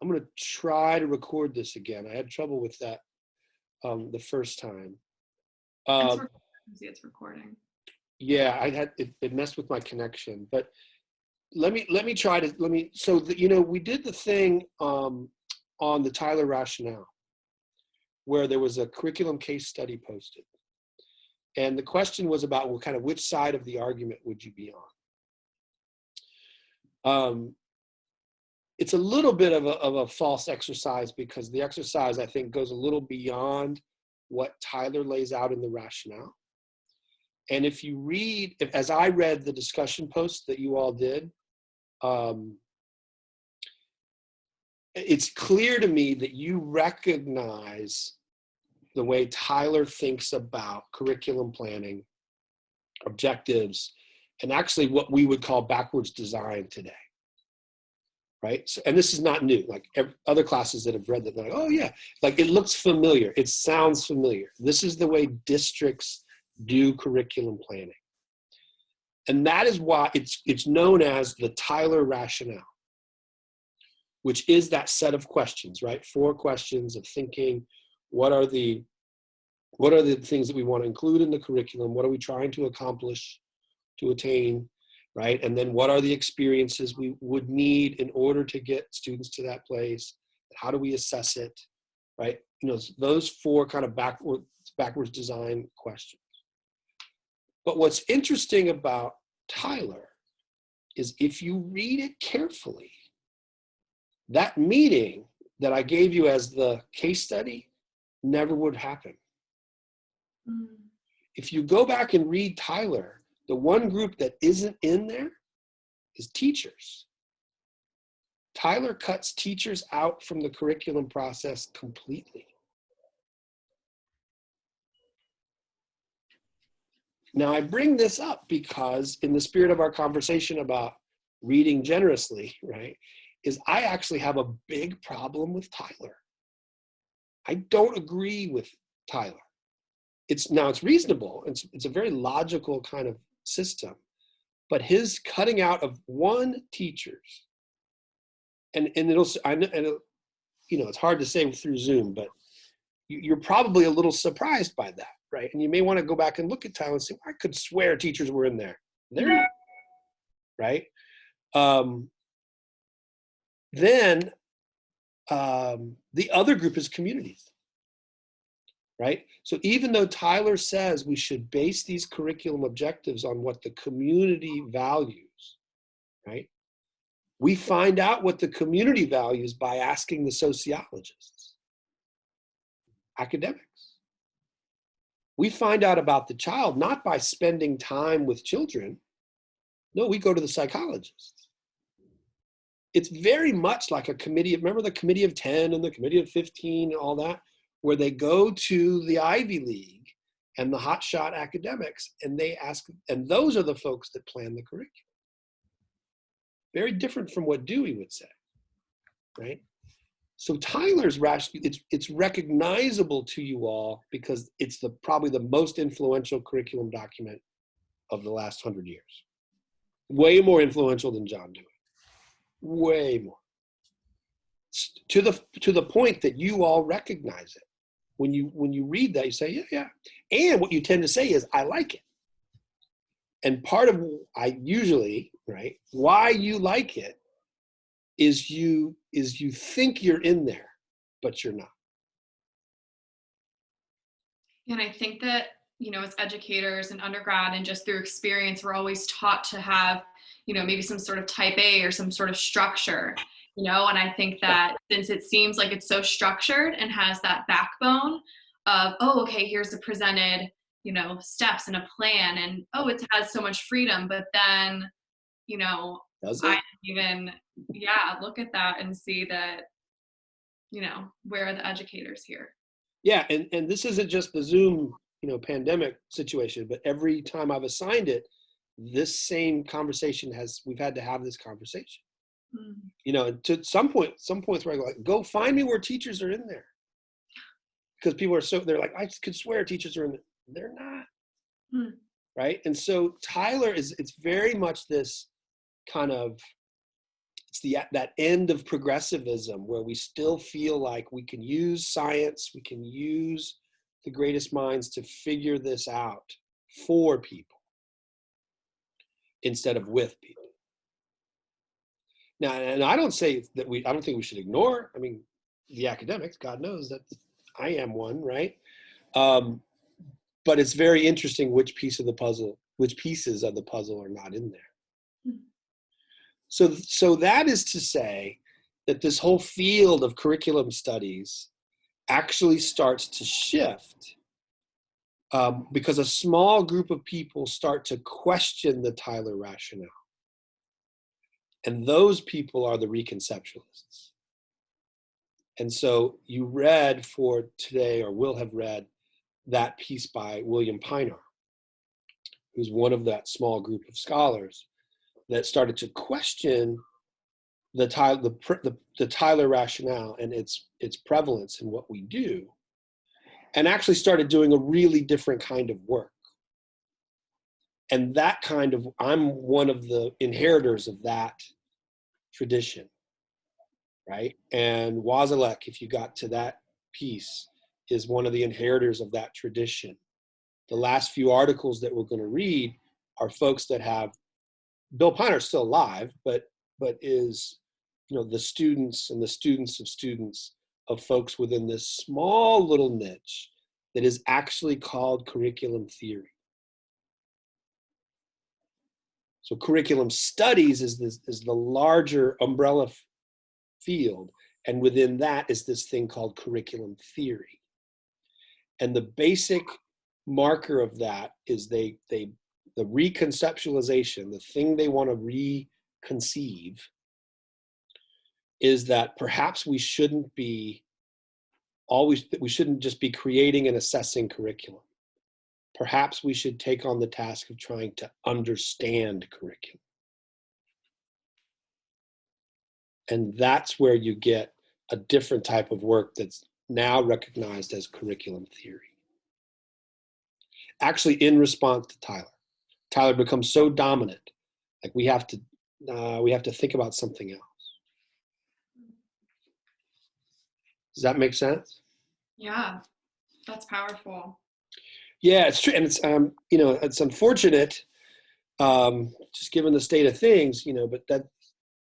I'm going to try to record this again. I had trouble with that the first time. It's recording. Yeah, it messed with my connection, but let me try to, we did the thing on the Tyler Rationale, where there was a curriculum case study posted. And the question was about, well, kind of which side of the argument would you be on? It's a little bit of a false exercise, because the exercise, I think, goes a little beyond what Tyler lays out in the rationale. And if you read, as I read the discussion post that you all did, it's clear to me that you recognize the way Tyler thinks about curriculum planning, objectives, and actually what we would call backwards design today, right? So, and this is not new. Like other classes that have read that, they're like, oh yeah, like it looks familiar. It sounds familiar. This is the way districts do curriculum planning. And that is why it's known as the Tyler Rationale, which is that set of questions, right? 4 questions of thinking. What are the things that we want to include in the curriculum? What are we trying to accomplish, to attain, right? And then what are the experiences we would need in order to get students to that place? How do we assess it, right? Those 4 kind of backwards design questions. But what's interesting about Tyler is if you read it carefully, that meeting that I gave you as the case study never would happen. If you go back and read Tyler, the one group that isn't in there is teachers. Tyler cuts teachers out from the curriculum process completely. Now, I bring this up because in the spirit of our conversation about reading generously, right, is I actually have a big problem with Tyler. I don't agree with Tyler. It's reasonable. It's a very logical kind of system, but his cutting out of one teachers, and it's hard to say through Zoom, but you're probably a little surprised by that, right? And you may want to go back and look at Tyler and say, I could swear teachers were in there. They're not, right? Then the other group is communities. Right? So even though Tyler says we should base these curriculum objectives on what the community values, right? We find out what the community values by asking the sociologists, academics. We find out about the child not by spending time with children. No, we go to the psychologists. It's very much like a committee. Remember the committee of 10 and the committee of 15 and all that? Where they go to the Ivy League and the hotshot academics, and they ask, and those are the folks that plan the curriculum. Very different from what Dewey would say, right? So Tyler's rationale, it's recognizable to you all because it's probably the most influential curriculum document of the last 100 years. Way more influential than John Dewey. Way more. To the point that you all recognize it. When you read that, you say, yeah. And what you tend to say is, I like it. And part of right, why you like it is you think you're in there, but you're not. And I think that, as educators and undergrad and just through experience, we're always taught to have, maybe some sort of type A or some sort of structure. And I think that since it seems like it's so structured and has that backbone of, oh, okay, here's the presented, steps and a plan, and it has so much freedom, but then, I even, look at that and see that, where are the educators here? Yeah, and this isn't just the Zoom, pandemic situation, but every time I've assigned it, this same conversation we've had to have this conversation. To some points where I go, go find me where teachers are in there. Because people they're like, I could swear teachers are in there. They're not. Right? And so Tyler it's very much this kind of it's that end of progressivism where we still feel like we can use science, we can use the greatest minds to figure this out for people instead of with people. Now, and I don't say that I don't think we should ignore, I mean, the academics, God knows that I am one, right? But it's very interesting which pieces of the puzzle are not in there. So that is to say that this whole field of curriculum studies actually starts to shift because a small group of people start to question the Tyler rationale. And those people are the reconceptualists. And so you read for today, or will have read, that piece by William Pinar, who's one of that small group of scholars that started to question the Tyler rationale and its prevalence in what we do, and actually started doing a really different kind of work. And I'm one of the inheritors of that tradition, right? And Wozalek, if you got to that piece, is one of the inheritors of that tradition. The last few articles that we're going to read are folks that have, Bill Piner's still alive, but is, the students and the students of students of folks within this small little niche that is actually called curriculum theory. So curriculum studies is the larger umbrella field, and within that is this thing called curriculum theory. And the basic marker of that is the reconceptualization, the thing they want to reconceive, is that perhaps we shouldn't just be creating and assessing curriculum. Perhaps we should take on the task of trying to understand curriculum. And that's where you get a different type of work that's now recognized as curriculum theory. Actually, in response to Tyler becomes so dominant, like we have to think about something else. Does that make sense? Yeah, that's powerful. Yeah, it's true, and it's it's unfortunate, just given the state of things, but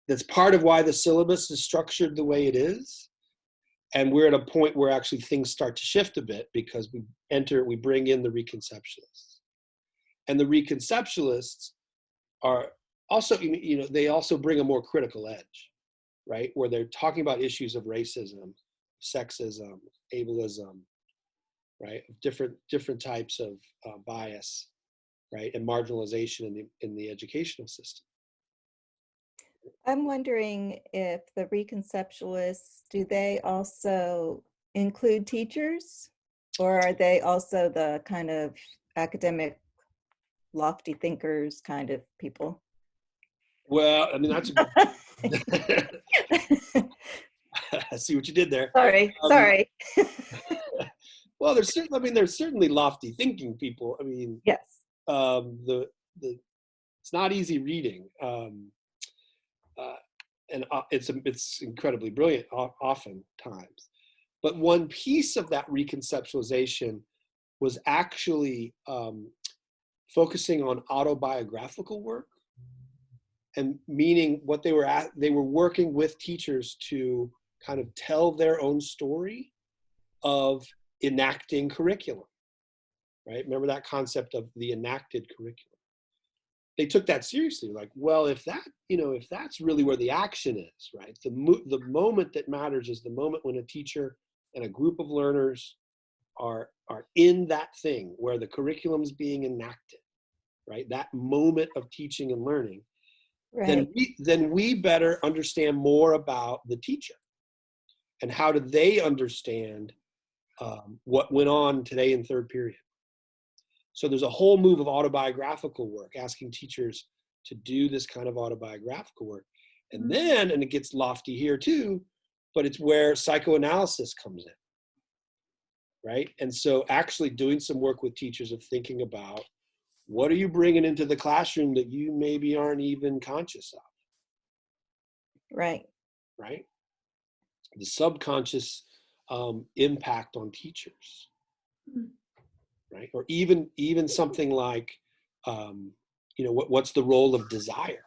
that's part of why the syllabus is structured the way it is, and we're at a point where actually things start to shift a bit because we bring in the reconceptualists, and the reconceptualists are also, they also bring a more critical edge, right, where they're talking about issues of racism, sexism, ableism, right, different types of bias, right, and marginalization in the educational system. I'm wondering if the reconceptualists, do they also include teachers, or are they also the kind of academic, lofty thinkers kind of people? Well, I mean, that's a good I see what you did there. Sorry. Well, there's certainly lofty thinking people. I mean, Yes. It's not easy reading, and it's incredibly brilliant oftentimes. But one piece of that reconceptualization was actually focusing on autobiographical work, and meaning what they were working with teachers to kind of tell their own story of enacting curriculum, right? Remember that concept of the enacted curriculum. They took that seriously, like, well, if that's really where the action is, right? The moment that matters is the moment when a teacher and a group of learners are in that thing where the curriculum's being enacted, right? That moment of teaching and learning. Right. Then we better understand more about the teacher and how do they understand what went on today in third period. So there's a whole move of autobiographical work, asking teachers to do this kind of autobiographical work. And then, and it gets lofty here too, but it's where psychoanalysis comes in, right? And so actually doing some work with teachers of thinking about what are you bringing into the classroom that you maybe aren't even conscious of. Right. right? The subconscious impact on teachers, Mm. right? Or even something like, what's the role of desire,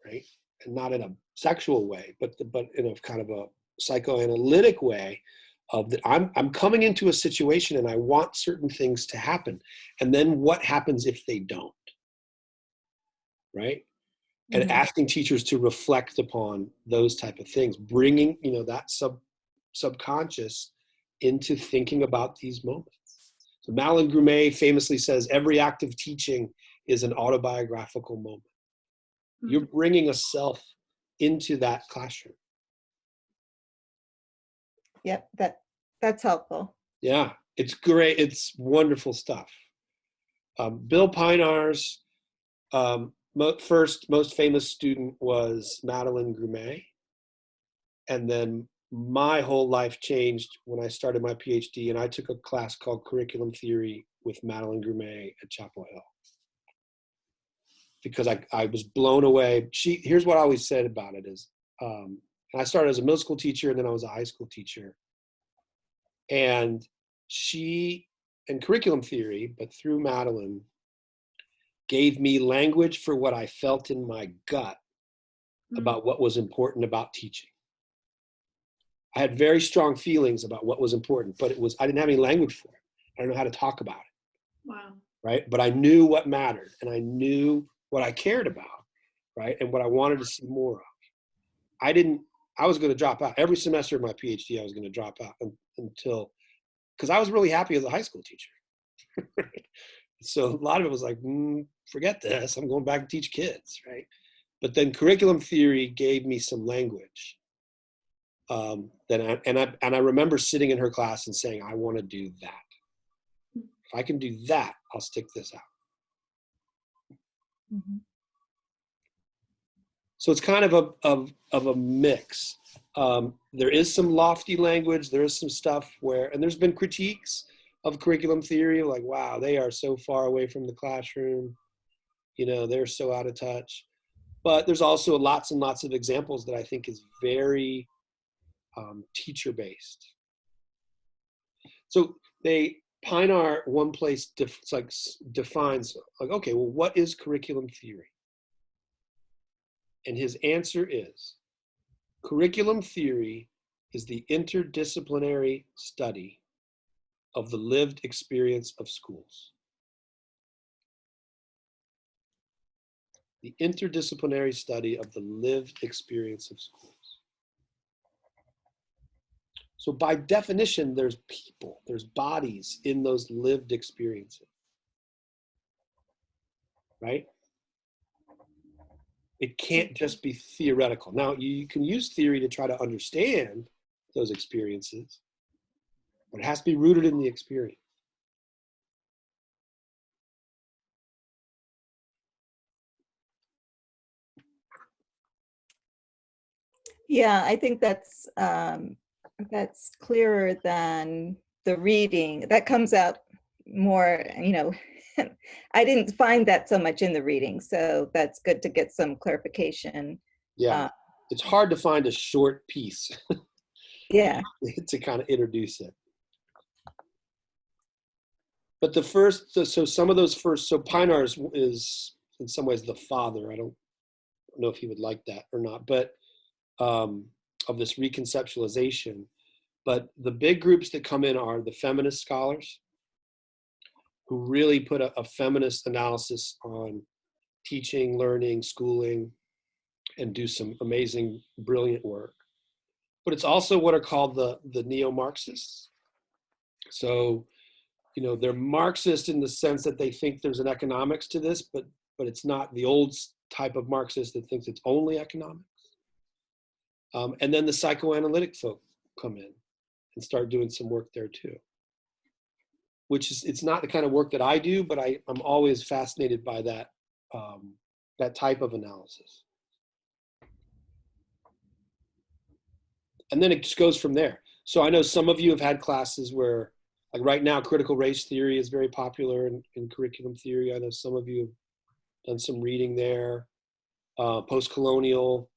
right? And not in a sexual way, but in a kind of a psychoanalytic way of that I'm coming into a situation and I want certain things to happen. And then what happens if they don't, right? And Mhm. asking teachers to reflect upon those type of things, bringing, that subconscious into thinking about these moments. So Madeline Grumet famously says, every act of teaching is an autobiographical moment. You're bringing a self into that classroom. Yep, that's helpful. Yeah, it's great. It's wonderful stuff. Bill Pinar's first most famous student was Madeline Grumet. And then my whole life changed when I started my PhD and I took a class called Curriculum Theory with Madeline Grumet at Chapel Hill. Because I was blown away. Here's what I always said about it is, I started as a middle school teacher and then I was a high school teacher. And she, and curriculum theory, but through Madeline, gave me language for what I felt in my gut about what was important about teaching. I had very strong feelings about what was important, but I didn't have any language for it. I don't know how to talk about it. Wow. Right? But I knew what mattered and I knew what I cared about, right? And what I wanted to see more of. I was going to drop out. Every semester of my PhD, I was going to drop out until, because I was really happy as a high school teacher. So a lot of it was like, forget this. I'm going back to teach kids, right? But then curriculum theory gave me some language. And I remember sitting in her class and saying, I want to do that. If I can do that, I'll stick this out. Mm-hmm. So it's kind of a mix. There is some lofty language. There is some stuff and there's been critiques of curriculum theory, like, wow, they are so far away from the classroom. They're so out of touch. But there's also lots and lots of examples that I think is very teacher-based. So Pinar, one place defines, like, okay, well, what is curriculum theory? And his answer is, curriculum theory is the interdisciplinary study of the lived experience of schools. The interdisciplinary study of the lived experience of schools. So by definition, there's people, there's bodies in those lived experiences, right? It can't just be theoretical. Now, you can use theory to try to understand those experiences, but it has to be rooted in the experience. Yeah, I think that's clearer than the reading. That comes out more, I didn't find that so much in the reading, so that's good to get some clarification. Yeah, it's hard to find a short piece Yeah. to kind of introduce it. But so some of those first, so Pinar is in some ways the father. I don't know if he would like that or not, but of this reconceptualization. But the big groups that come in are the feminist scholars, who really put a feminist analysis on teaching, learning, schooling, and do some amazing, brilliant work. But it's also what are called the neo-Marxists. So, they're Marxist in the sense that they think there's an economics to this, but it's not the old type of Marxist that thinks it's only economics. And then the psychoanalytic folk come in and start doing some work there too. It's not the kind of work that I do, but I'm always fascinated by that type of analysis. And then it just goes from there. So I know some of you have had classes where, like right now, critical race theory is very popular in curriculum theory. I know some of you have done some reading there. Post-colonial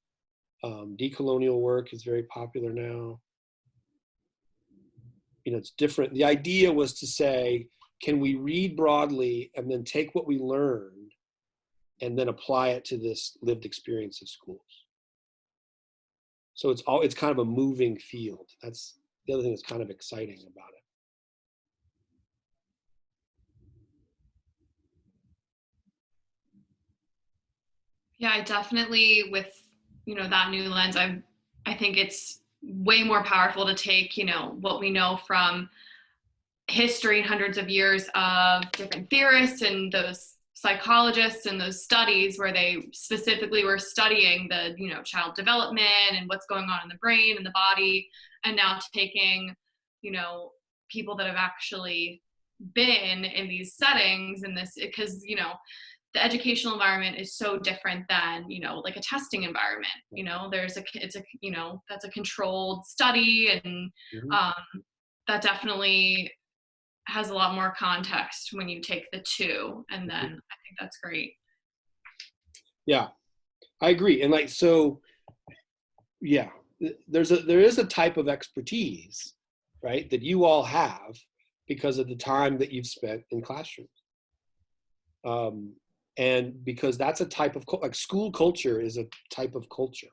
Decolonial work is very popular now. It's different. The idea was to say, can we read broadly and then take what we learned and then apply it to this lived experience of schools? So it's kind of a moving field. That's the other thing that's kind of exciting about it. Yeah, I definitely, with, that new lens, I think it's way more powerful to take, what we know from history and hundreds of years of different theorists and those psychologists and those studies where they specifically were studying the, child development and what's going on in the brain and the body, and now taking, people that have actually been in these settings in this, because, the educational environment is so different than, like a testing environment. That's a controlled study, and that definitely has a lot more context when you take the two, and then I think that's great. Yeah, I agree. And there is a type of expertise, right, that you all have because of the time that you've spent in classrooms. And because that's a type of, like, school culture is a type of culture.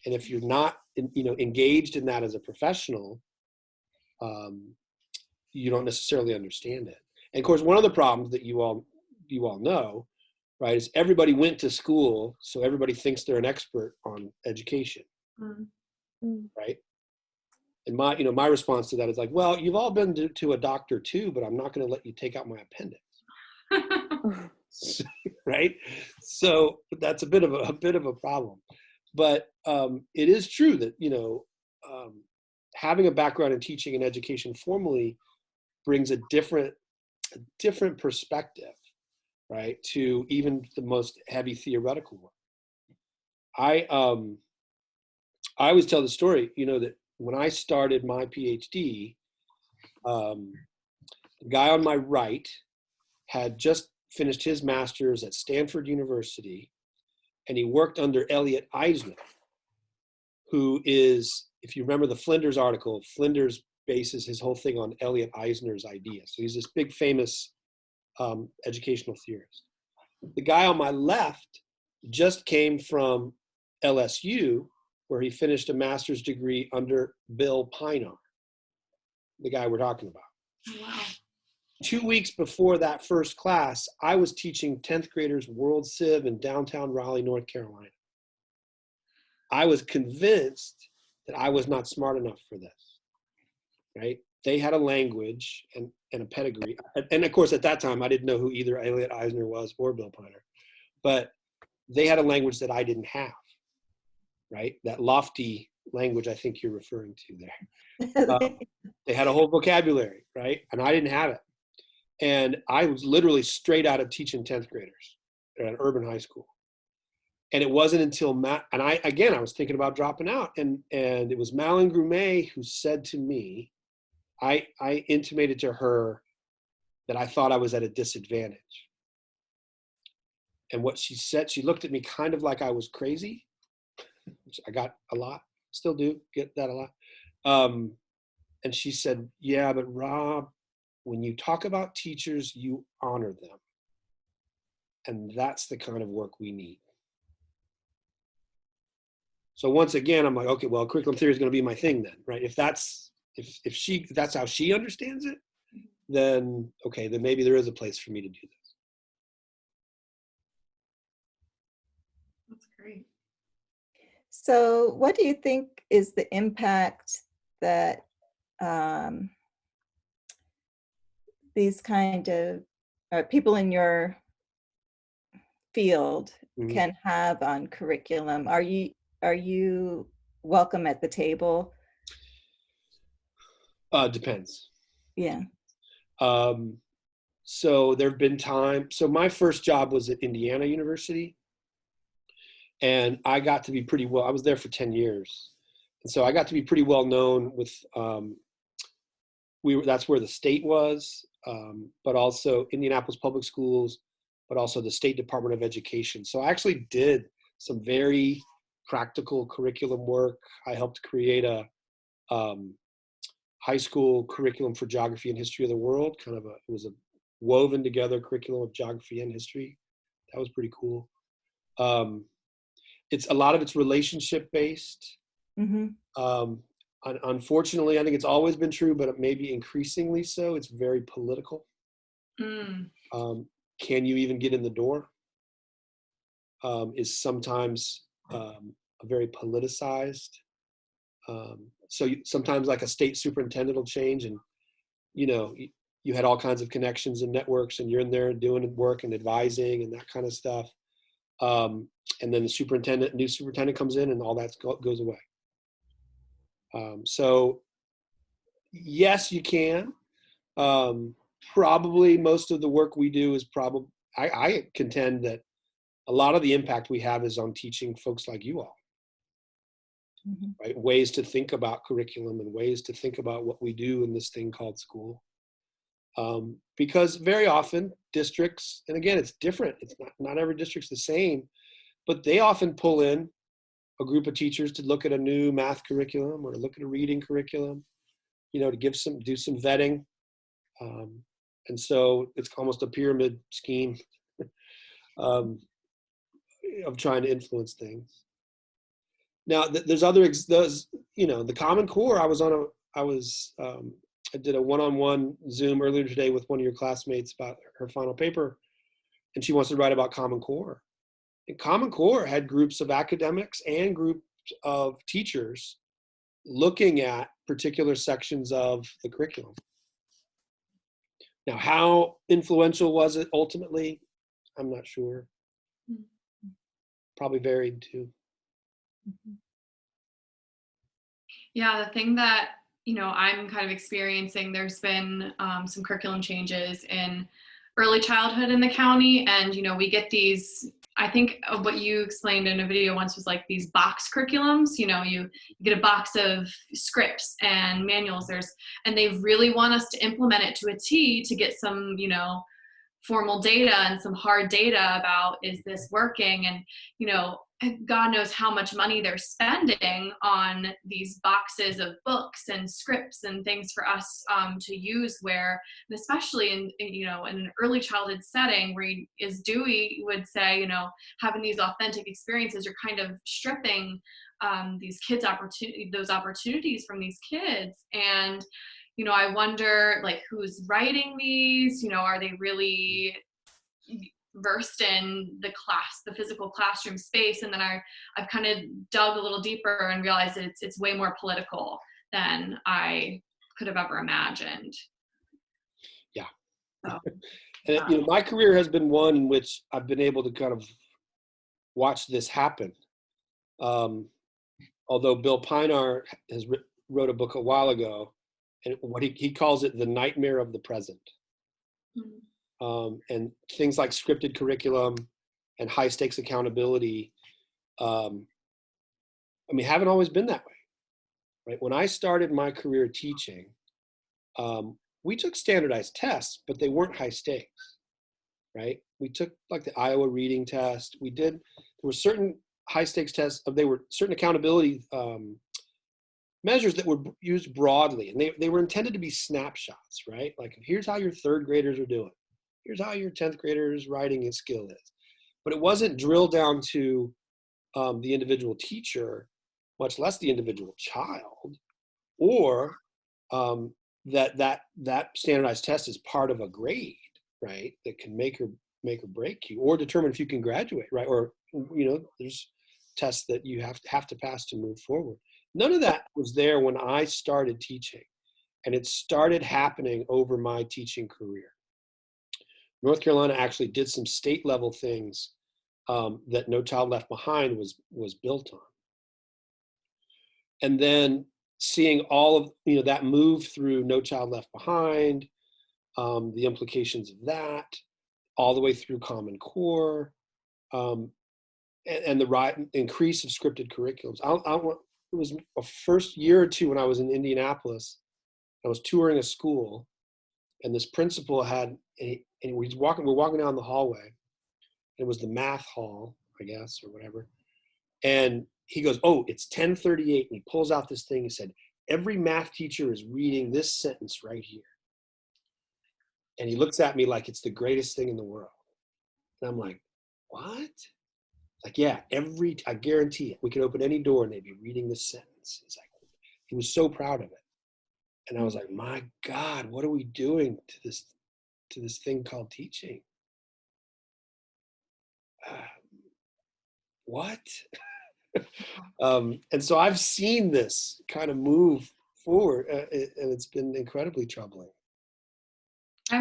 And if you're not, engaged in that as a professional, you don't necessarily understand it. And of course, one of the problems that you all know, right, is everybody went to school, so everybody thinks they're an expert on education, right? And my response to that is like, well, you've all been to a doctor too, but I'm not going to let you take out my appendix. Right? So that's a bit of a problem. But it is true that having a background in teaching and education formally brings a different perspective, right, to even the most heavy theoretical work. I always tell the story, that when I started my PhD, the guy on my right had just finished his master's at Stanford University, and he worked under Elliot Eisner, who is, if you remember the Flinders article, Flinders bases his whole thing on Elliot Eisner's idea. So he's this big famous educational theorist. The guy on my left just came from LSU, where he finished a master's degree under Bill Pinar, the guy we're talking about. Wow. 2 weeks before that first class, I was teaching 10th graders World Civ in downtown Raleigh, North Carolina. I was convinced that I was not smart enough for this, right? They had a language and a pedigree. And of course, at that time, I didn't know who either Elliot Eisner was or Bill Pinar. But they had a language that I didn't have, right? That lofty language I think you're referring to there. They had a whole vocabulary, right? And I didn't have it. And I was literally straight out of teaching 10th graders at an urban high school. And it wasn't until I was thinking about dropping out. And it was Malin Grumet who said to me, I intimated to her that I thought I was at a disadvantage. And what she said, she looked at me kind of like I was crazy, which I got a lot, still do get that a lot. And she said, yeah, but Rob, when you talk about teachers, you honor them. And that's the kind of work we need. So once again, I'm like, okay, well, curriculum theory is going to be my thing then, right? If that's how she understands it, then okay, then maybe there is a place for me to do this. That's great. So what do you think is the impact that these kind of people in your field can have on curriculum? Are you welcome at the table? Depends. Yeah. So there've been times. So my first job was at Indiana University, and I got to be pretty well. I was there for 10 years, and so I got to be pretty well known with. That's where the state was, but also Indianapolis Public Schools, but also the State Department of Education. So I actually did some very practical curriculum work. I helped create a high school curriculum for geography and history of the world. It was a woven together curriculum of geography and history. That was pretty cool. It's a lot of it's relationship based. Unfortunately, I think it's always been true, but maybe increasingly so. It's very political. Can you even get in the door? Is sometimes very politicized. So sometimes like a state superintendent will change, and you had all kinds of connections and networks, and you're in there doing work and advising and that kind of stuff. And then the new superintendent comes in, and all that goes away. So yes, you can. Probably most of the work we do is I contend that a lot of the impact we have is on teaching folks like you all. Right? Ways to think about curriculum and ways to think about what we do in this thing called school. Because very often districts, and again, it's different. It's not every district's the same, but they often pull in a group of teachers to look at a new math curriculum or look at a reading curriculum, to do some vetting. And so it's almost a pyramid scheme of trying to influence things. Now, there's the Common Core. I did a one-on-one Zoom earlier today with one of your classmates about her final paper, and she wants to write about Common Core. And Common Core had groups of academics and groups of teachers looking at particular sections of the curriculum. Now, how influential was it ultimately? I'm not sure. Probably varied too. Yeah, the thing that I'm kind of experiencing, there's been some curriculum changes in early childhood in the county, and we get these, I think what you explained in a video once was like these box curriculums. You get a box of scripts and manuals, and they really want us to implement it to a T to get some formal data and some hard data about, is this working? And God knows how much money they're spending on these boxes of books and scripts and things for us to use, and especially in an early childhood setting where as Dewey would say, having these authentic experiences, you're kind of stripping these kids those opportunities from these kids. And I wonder, like, who's writing these? Are they really versed in the physical classroom space? And then I've kind of dug a little deeper and realized that it's way more political than I could have ever imagined. Yeah. So, and my career has been one in which I've been able to kind of watch this happen. Although Bill Pinar wrote a book a while ago, and what he calls it the nightmare of the present. And things like scripted curriculum and high stakes accountability, haven't always been that way, right? When I started my career teaching, we took standardized tests, but they weren't high stakes, right? We took like the Iowa reading test. There were certain high stakes tests, there were certain accountability measures that were used broadly, and they were intended to be snapshots, right? Like, here's how your third graders are doing. Here's how your 10th graders' writing skill is. But it wasn't drilled down to the individual teacher, much less the individual child, or that standardized test is part of a grade, right? That can make or break you, or determine if you can graduate, right? Or there's tests that you have to pass to move forward. None of that was there when I started teaching, and it started happening over my teaching career. North Carolina actually did some state level things that No Child Left Behind was built on. And then seeing all of that move through No Child Left Behind, the implications of that, all the way through Common Core, and the increase of scripted curriculums. It was a first year or two when I was in Indianapolis. I was touring a school, and this principal and we're walking down the hallway. It was the math hall, I guess, or whatever. And he goes, oh, it's 10:38. And he pulls out this thing. He said, every math teacher is reading this sentence right here. And he looks at me like it's the greatest thing in the world. And I'm like, what? Like, yeah, I guarantee it. We could open any door and they'd be reading this sentence. It's like, he was so proud of it. And I was like, my God, what are we doing to this thing called teaching? What? And so I've seen this kind of move forward, and it's been incredibly troubling. I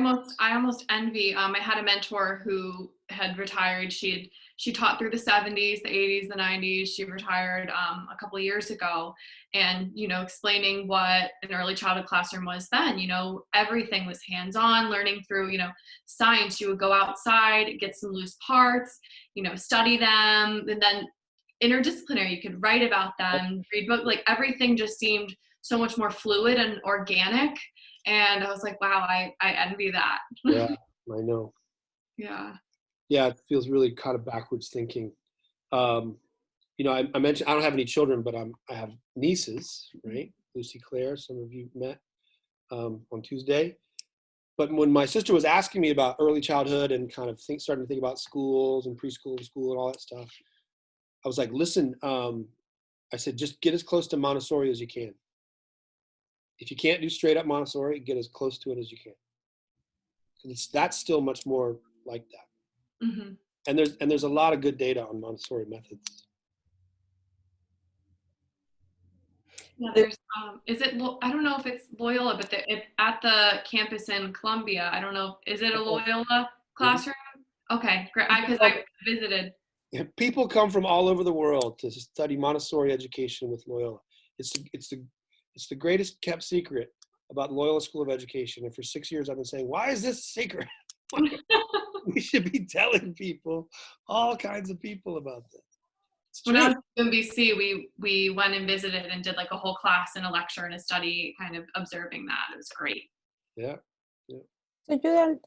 almost envy. I had a mentor who had retired. She taught through the 70s, the 80s, the 90s. She retired a couple of years ago, and explaining what an early childhood classroom was then. Everything was hands-on, learning through science. You would go outside, get some loose parts, study them, and then interdisciplinary. You could write about them, read books. Like everything just seemed so much more fluid and organic. And I was like, wow, I envy that. Yeah, I know. Yeah. Yeah, it feels really kind of backwards thinking. I mentioned I don't have any children, but I have nieces, right? Lucy Claire, some of you met on Tuesday. But when my sister was asking me about early childhood and kind of starting to think about schools and preschool and school and all that stuff, I was like, listen, I said, just get as close to Montessori as you can. If you can't do straight up Montessori, get as close to it as you can. That's still much more like that. Mm-hmm. And there's a lot of good data on Montessori methods. Yeah, there's I don't know if it's Loyola, but at the campus in Columbia, I don't know, is it a Loyola classroom? Okay, great, because I visited. People come from all over the world to study Montessori education with Loyola. It's the greatest kept secret about Loyola School of Education. And for 6 years, I've been saying, why is this a secret? We should be telling people, all kinds of people about this. When I was at UMBC, we went and visited and did like a whole class and a lecture and a study, kind of observing that. It was great. Yeah. So you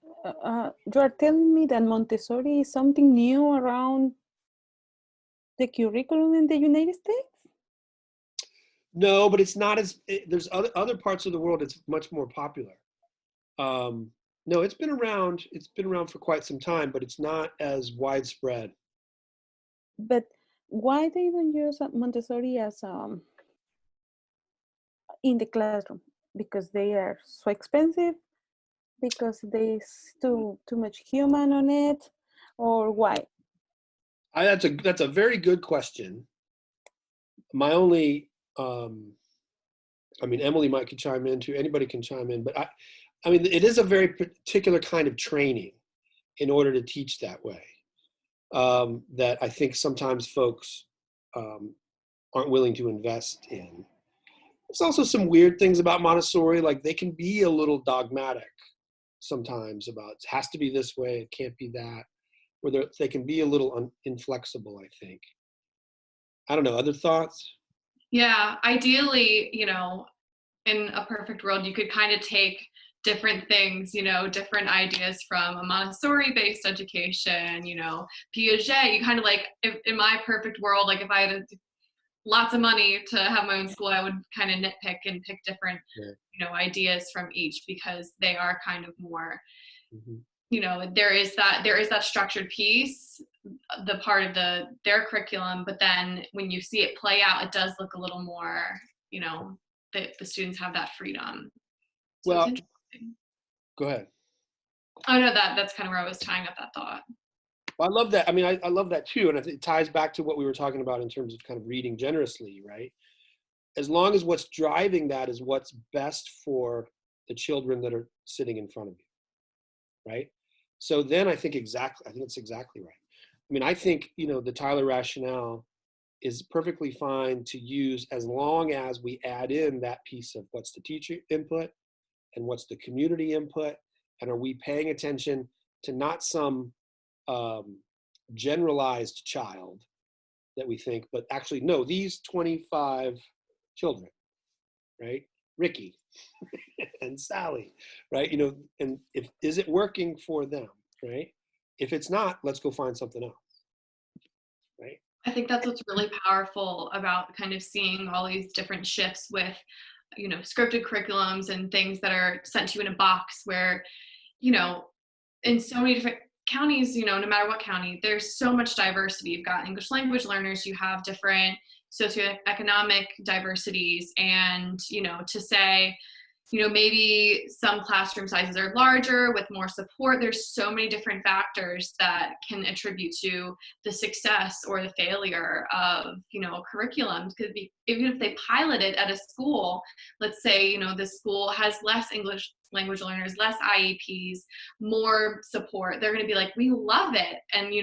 are telling me that Montessori is something new around the curriculum in the United States? No, but it's not there's other parts of the world it's much more popular. No, it's been around for quite some time, but it's not as widespread. But why they don't use Montessori as in the classroom? Because they are so expensive? Because there's too much human on it, or why? That's a very good question. My only, Emily might could chime in too. Anybody can chime in, but I mean, it is a very particular kind of training in order to teach that way. That I think sometimes folks aren't willing to invest in. There's also some weird things about Montessori, like they can be a little dogmatic sometimes about it has to be this way, it can't be that, where they can be a little inflexible, I think. I don't know, other thoughts? Yeah, ideally, in a perfect world, you could kind of take different things, different ideas from a Montessori-based education, Piaget. You kind of like, in my perfect world, like if I had lots of money to have my own school, I would kind of nitpick and pick different, ideas from each, because they are kind of more, there is that structured piece, the part of their curriculum, but then when you see it play out, it does look a little more, the students have that freedom. So well, go ahead. Oh no, that's kind of where I was tying up that thought. Well, I love that. I mean, I love that too. And it ties back to what we were talking about in terms of kind of reading generously, right? As long as what's driving that is what's best for the children that are sitting in front of you, right? So then I think it's exactly right. I mean, I think, the Tyler Rationale is perfectly fine to use as long as we add in that piece of what's the teacher input and what's the community input, and are we paying attention to not some generalized child that we think, but actually, no, these 25 children, right? Ricky and Sally, right? And is it working for them, right? If it's not, let's go find something else, right? I think that's what's really powerful about kind of seeing all these different shifts with, scripted curriculums and things that are sent to you in a box where, you know, in so many different counties, no matter what county, there's so much diversity. You've got English language learners, you have different socioeconomic diversities, and, to say, maybe some classroom sizes are larger with more support. There's so many different factors that can attribute to the success or the failure of, a curriculum. Because even if they pilot it at a school, let's say, the school has less English language learners, less IEPs, more support, they're going to be like, we love it. And,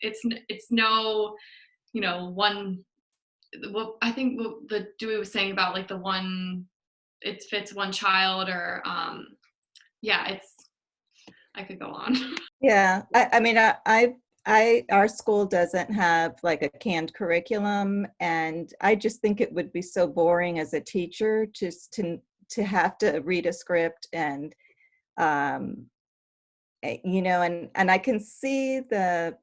it's no, one, well, I think what the Dewey was saying about like the one, it fits one child, or yeah, I could go on. Yeah, I mean, our school doesn't have like a canned curriculum, and I just think it would be so boring as a teacher just to have to read a script and, and I can see the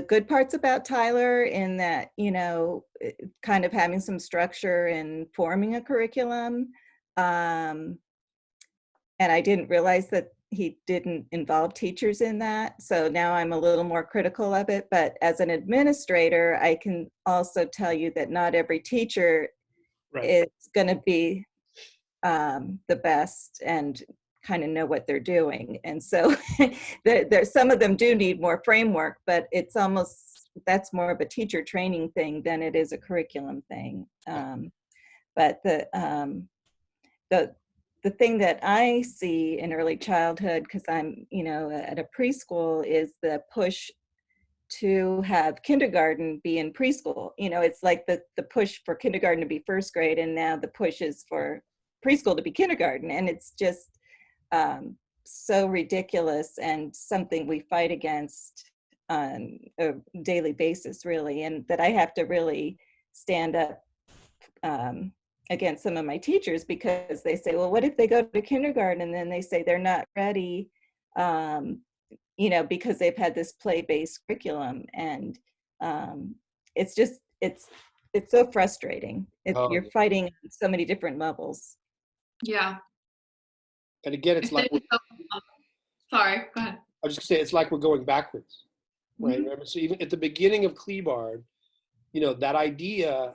good parts about Tyler in that, kind of having some structure and forming a curriculum. And I didn't realize that he didn't involve teachers in that. So now I'm a little more critical of it. But as an administrator, I can also tell you that not every teacher is going to be the best and kind of know what they're doing. And so there's some of them do need more framework, but it's almost, that's more of a teacher training thing than it is a curriculum thing. But the thing that I see in early childhood, because I'm, at a preschool, is the push to have kindergarten be in preschool. It's like the push for kindergarten to be first grade, and now the push is for preschool to be kindergarten. And it's just so ridiculous, and something we fight against on a daily basis, really, and that I have to really stand up against some of my teachers, because they say, well, what if they go to kindergarten and then they say they're not ready, because they've had this play-based curriculum. And it's so frustrating. You're fighting on so many different levels. Yeah. And again, it's like, sorry, go ahead. I was just gonna say, it's like we're going backwards, right? Mm-hmm. Remember, so even at the beginning of Kleebard, that idea,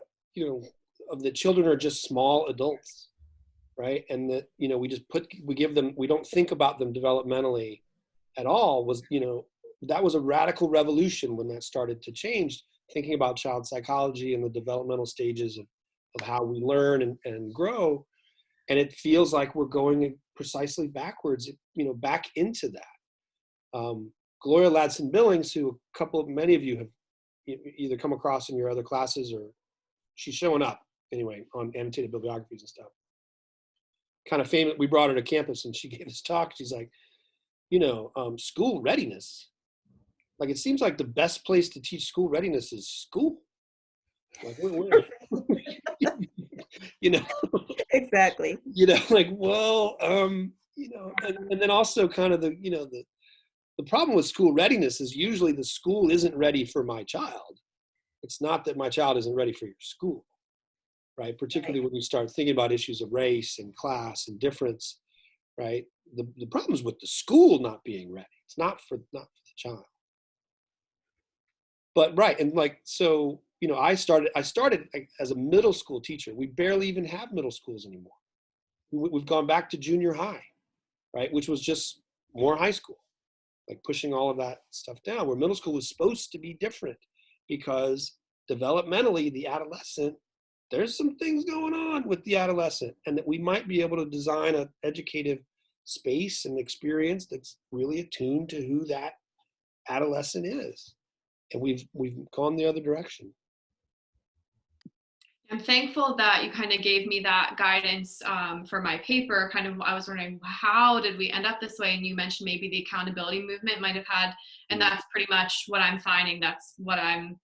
of the children are just small adults, right? And that, we don't think about them developmentally at all, was, that was a radical revolution when that started to change, thinking about child psychology and the developmental stages of how we learn and grow. And it feels like we're going precisely backwards, back into that. Gloria Ladson-Billings, who many of you have either come across in your other classes, or she's showing up anyway on annotated bibliographies and stuff. Kind of famous. We brought her to campus and she gave this talk. She's like, school readiness. Like, it seems like the best place to teach school readiness is school. Like, where? Exactly. Like, well, and then also kind of the problem with school readiness is usually the school isn't ready for my child. It's not that my child isn't ready for your school, right? Particularly when you start thinking about issues of race and class and difference, right? The problem is with the school not being ready. It's not for the child. But right, and like, so, I started as a middle school teacher. We barely even have middle schools anymore. We've gone back to junior high, right? Which was just more high school, like pushing all of that stuff down, where middle school was supposed to be different, because developmentally, the adolescent, there's some things going on with the adolescent, and that we might be able to design an educative space and experience that's really attuned to who that adolescent is. And we've gone the other direction. I'm thankful that you kind of gave me that guidance for my paper. Kind of, I was wondering, how did we end up this way? And you mentioned maybe the accountability movement might have had, and that's pretty much what I'm finding. That's what I'm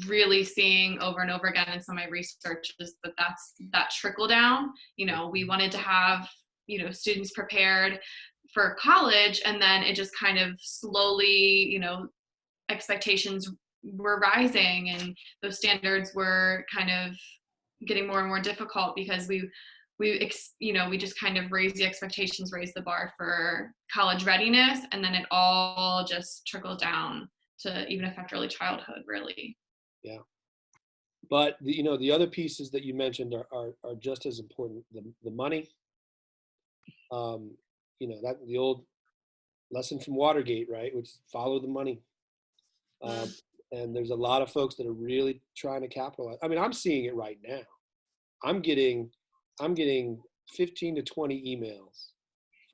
really seeing over and over again in some of my research, is that's that trickle down. We wanted to have, students prepared for college, and then it just kind of slowly, expectations were rising, and those standards were kind of getting more and more difficult because we just kind of raised the expectations, raised the bar for college readiness, and then it all just trickled down to even affect early childhood, really. Yeah. But the other pieces that you mentioned are just as important. The money, that the old lesson from Watergate, right? Which is follow the money. And there's a lot of folks that are really trying to capitalize. I mean, I'm seeing it right now. I'm getting 15 to 20 emails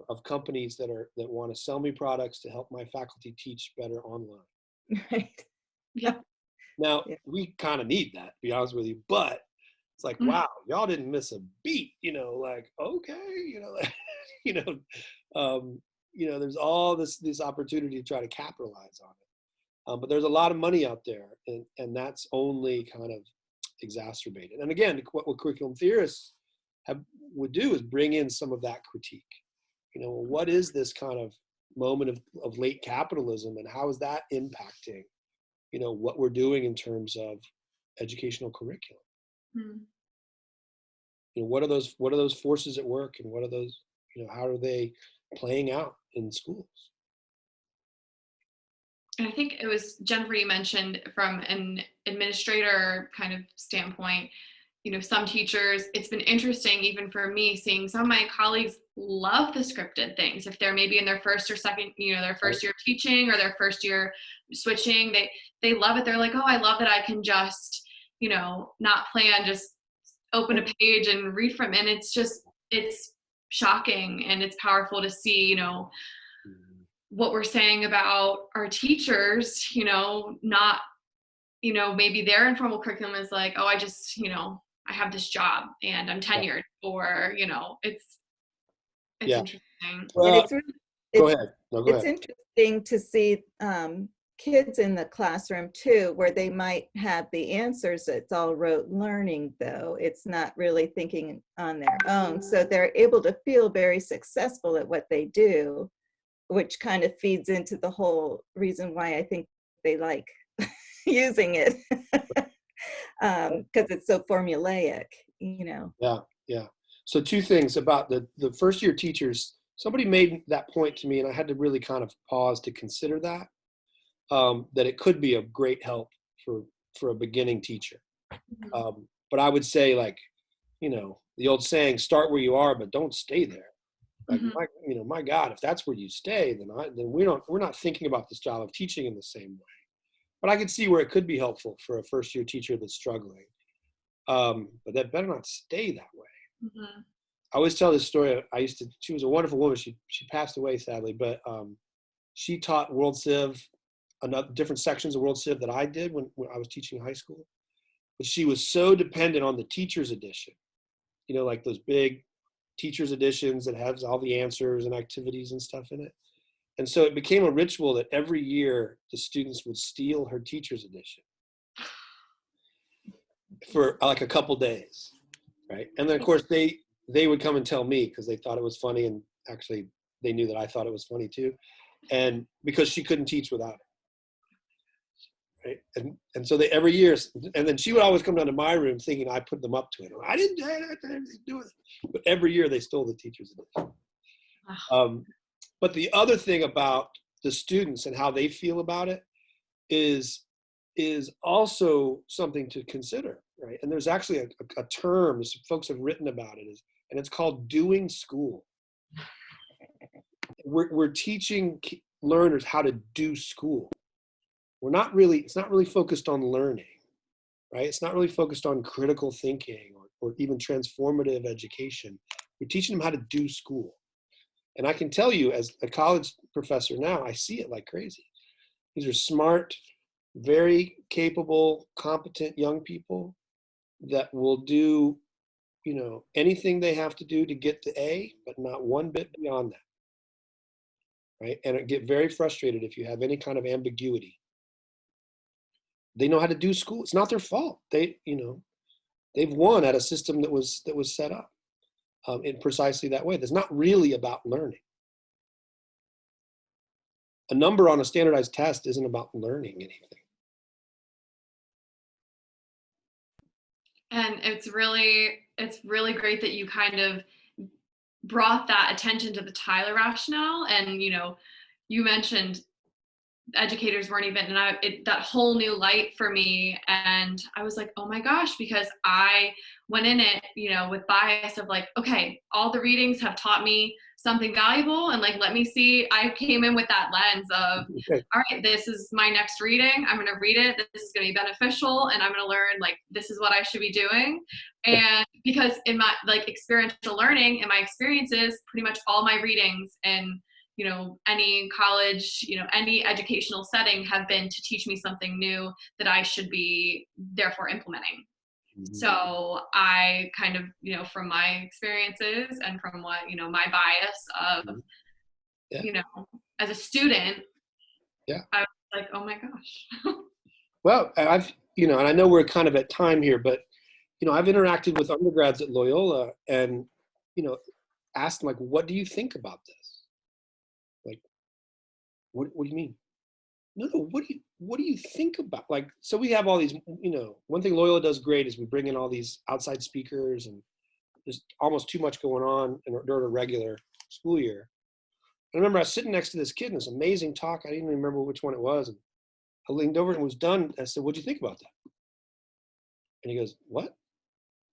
of companies that want to sell me products to help my faculty teach better online. Right. Yeah. Now, Yeah. we kind of need that, to be honest with you, but it's like, wow, y'all didn't miss a beat, like, okay, there's all this opportunity to try to capitalize on it. But there's a lot of money out there, and that's only kind of exacerbated. And again, what curriculum theorists would do is bring in some of that critique. What is this kind of moment of late capitalism, and how is that impacting, what we're doing in terms of educational curriculum? What are those forces at work, and what are those, how are they playing out in schools? And I think it was Jennifer, you mentioned from an administrator kind of standpoint, some teachers, it's been interesting even for me seeing some of my colleagues love the scripted things. If they're maybe in their first or second, their first year teaching or their first year switching, they love it. They're like, oh, I love that I can just, not plan, just open a page and read from it. And it's shocking, and it's powerful to see, what we're saying about our teachers, not, maybe their informal curriculum is like, oh, I just, I have this job and I'm tenured, or, it's interesting. And it's really, go ahead. No, go it's ahead. interesting to see kids in the classroom too, where they might have the answers. It's all rote learning, though. It's not really thinking on their own. So they're able to feel very successful at what they do, which kind of feeds into the whole reason why I think they like using it, because it's so formulaic, Yeah. So two things about the first year teachers. Somebody made that point to me, and I had to really kind of pause to consider that it could be a great help for a beginning teacher. But I would say, like, the old saying, start where you are, but don't stay there. Like, my God, if that's where you stay, then we're not thinking about this job of teaching in the same way. But I could see where it could be helpful for a first year teacher that's struggling. But that better not stay that way. I always tell this story. She was a wonderful woman. She passed away, sadly, but she taught World Civ, different sections of World Civ that I did when I was teaching high school. But she was so dependent on the teacher's edition, like those big teacher's editions that has all the answers and activities and stuff in it. And so it became a ritual that every year the students would steal her teacher's edition for like a couple days, right? And then of course they would come and tell me, because they thought it was funny, and actually they knew that I thought it was funny too, and because she couldn't teach without it, right? And so they every year, and then she would always come down to my room thinking I put them up to it. I didn't do it, but every year they stole the teacher's edition. But the other thing about the students and how they feel about it is also something to consider, right? And there's actually a term, some folks have written about it, and it's called doing school. We're teaching learners how to do school. It's not really focused on learning, right? It's not really focused on critical thinking or even transformative education. We're teaching them how to do school. And I can tell you, as a college professor now, I see it like crazy. These are smart, very capable, competent young people that will do, anything they have to do to get to A, but not one bit beyond that, right? And get very frustrated if you have any kind of ambiguity. They know how to do school. It's not their fault. They've won at a system that was set up in precisely that way. That's not really about learning. a number on a standardized test isn't about learning anything. And it's really great that you kind of brought that attention to the Tyler rationale. And, you know, you mentioned educators weren't even, and that whole new light for me. And I was like, oh my gosh, because I went in it, you know, with bias of like, okay, all the readings have taught me something valuable, and like, let me see. I came in with that lens of, all right, this is my next reading. I'm going to read it. This is going to be beneficial, and I'm going to learn, like, this is what I should be doing. And because in my like experiential learning, in my experiences, pretty much all my readings and, you know, any college, you know, any educational setting have been to teach me something new that I should be therefore implementing. Mhm. So I kind of, you know, from my experiences and from what, you know, my bias of, Yeah. you know, as a student, Yeah. I was like, oh my gosh. Well, I've, you know, and I know we're kind of at time here, but, you know, I've interacted with undergrads at Loyola and, you know, asked them, like, what do you think about this? Like, what do you mean? No, what do you think about, like, so we have all these, you know, one thing Loyola does great is we bring in all these outside speakers, and there's almost too much going on during a regular school year. I remember I was sitting next to this kid in this amazing talk. I didn't even remember which one it was. And I leaned over and was done. I said, what'd you think about that? And he goes, what?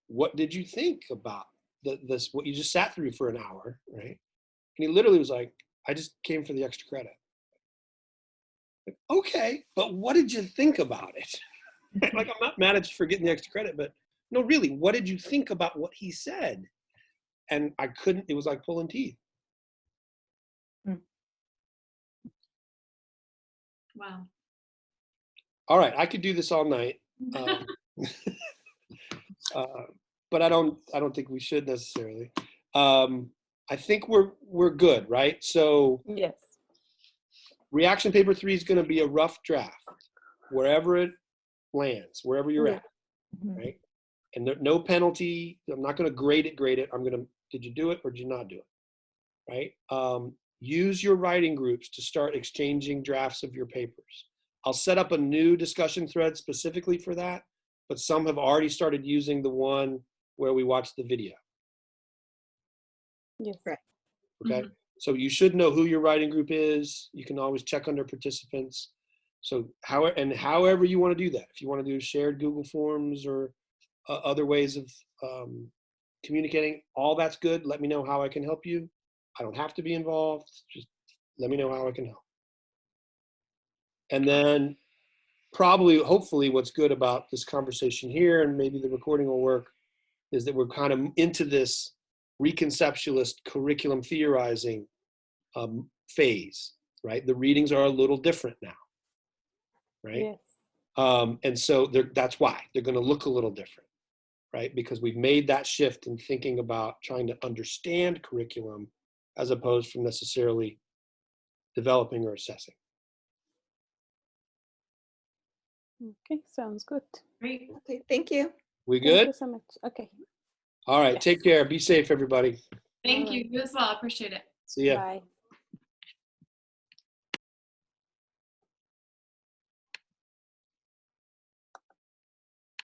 What did you think about this, what you just sat through for an hour, right? And he literally was like, I just came for the extra credit. Like, okay, but what did you think about it? Like, I'm not mad at you for getting the extra credit, but no, really, what did you think about what he said? And I couldn't, it was like pulling teeth. Wow. All right, I could do this all night. But I don't think we should necessarily. I think we're good, right? So Yes. reaction paper 3 is going to be a rough draft, wherever it lands, wherever you're at, right? And there, no penalty. I'm not going to grade it. I'm going to, did you do it or did you not do it, right? Use your writing groups to start exchanging drafts of your papers. I'll set up a new discussion thread specifically for that, but some have already started using the one where we watch the video. Yes. Right. Okay. Mm-hmm. So you should know who your writing group is. You can always check under participants. So however you want to do that, if you want to do shared Google Forms or other ways of communicating, all that's good. Let me know how I can help you. I don't have to be involved. Just let me know how I can help. And then probably, hopefully, what's good about this conversation here, and maybe the recording will work, is that we're kind of into this reconceptualist curriculum theorizing phase, right? The readings are a little different now, right? Yes. And so that's why they're going to look a little different, right? Because we've made that shift in thinking about trying to understand curriculum as opposed from necessarily developing or assessing. Okay, sounds good. Great. Okay, thank you. We good? Thank you so much. Okay. All right, Yes. Take care. Be safe, everybody. Thank you. You as well. I appreciate it. See ya. Bye.